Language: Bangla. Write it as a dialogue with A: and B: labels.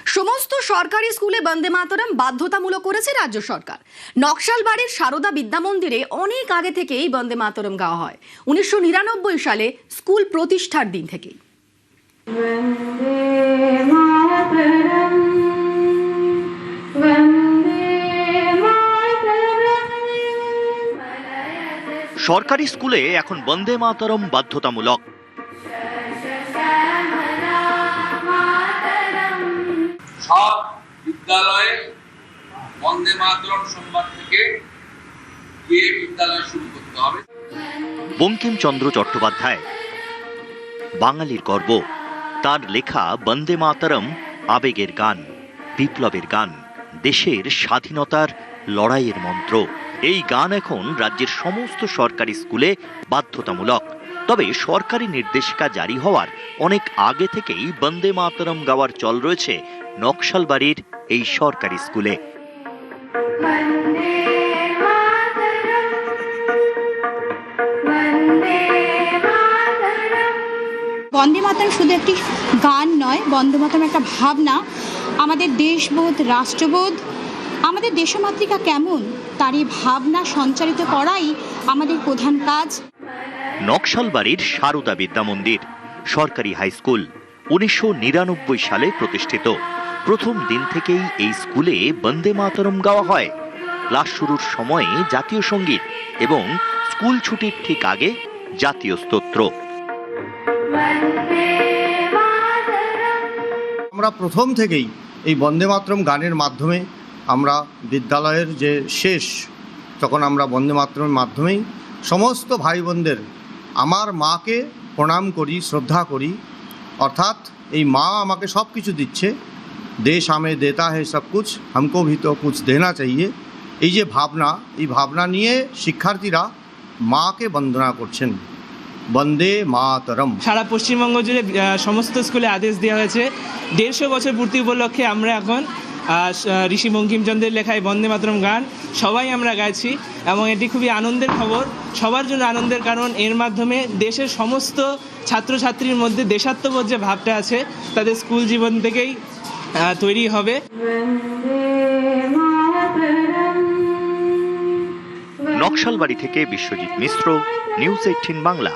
A: সমস্ত সরকারি স্কুলে বন্দে মাতরম বাধ্যতামূলক করেছে রাজ্য সরকার। নকশালবাড়ির সারদা বিদ্যা মন্দিরে অনেক আগে থেকেই বন্দে মাতরম গাওয়া হয়, 1999 সালে স্কুল প্রতিষ্ঠার দিন থেকেই।
B: সরকারি স্কুলে এখন বন্দে মাতরম বাধ্যতামূলক।
C: সব বিদ্যালয়ে বন্দে মাতরম সোমবার থেকে গিয়ে বিদ্যালয় শুরু করতে হবে।
B: বঙ্কিমচন্দ্র চট্টোপাধ্যায় বাঙালির গর্ব। তার লেখা বন্দে মাতরম আবেগের গান, বিপ্লবের গান, দেশের স্বাধীনতার লড়াইয়ের মন্ত্র। এই গান এখন রাজ্যের সমস্ত সরকারি স্কুলে বাধ্যতামূলক। তবে সরকারি নির্দেশিকা জারি হওয়ার অনেক আগে থেকেই বন্দে মাতরম গাওয়ার চল রয়েছে নকশালবাড়ির এই সরকারি স্কুলে।
D: বন্দে মাতরম শুধু একটি গান নয়, বন্দে মাতরম একটা ভাবনা। আমাদের দেশবোধ, রাষ্ট্রবোধ, আমাদের দেশমাতৃকা কেমন, তার এই ভাবনা সঞ্চারিত করাই আমাদের প্রধান কাজ।
B: নকশালবাড়ির সারদা বিদ্যা মন্দির সরকারি হাই স্কুল 1999 সালে প্রতিষ্ঠিত। প্রথম দিন থেকেই এই স্কুলে বন্দে মাতরম গাওয়া হয়। ক্লাস শুরুর সময়ে জাতীয় সঙ্গীত এবং স্কুল ছুটির ঠিক আগে জাতীয় স্তোত্র।
E: আমরা প্রথম থেকেই এই বন্দে মাতরম গানের মাধ্যমে আমরা বিদ্যালয়ের যে শেষ, তখন আমরা বন্দে মাতরমের মাধ্যমেই সমস্ত ভাই বোনদের, আমার মাকে প্রণাম করি, শ্রদ্ধা করি। অর্থাৎ এই মা আমাকে সব কিছু দিচ্ছে, দেশ हमें देता है सब कुछ, हमको भी तो कुछ देना चाहिए। এই যে ভাবনা, এই ভাবনা নিয়ে শিক্ষার্থীরা মাকে বন্দনা করছেন, বন্দে মাতরম।
F: সারা পশ্চিমবঙ্গ জুড়ে সমস্ত স্কুলে আদেশ দেওয়া হয়েছে 150 বছর পূর্তি উপলক্ষে আমরা এখন ঋষি বঙ্কিমচন্দ্রের লেখায় বন্দে মাতরম গান সবাই আমরা গাইছি এবং এটি খুবই আনন্দের খবর, সবার জন্য আনন্দের, কারণ এর মাধ্যমে দেশের সমস্ত ছাত্রছাত্রীর মধ্যে দেশাত্মবোধ যে ভাবটা আছে তাদের স্কুল জীবন থেকেই তৈরি হবে।
B: নকশালবাড়ি থেকে বিশ্বজিৎ মিশ্র, নিউজ 18 বাংলা।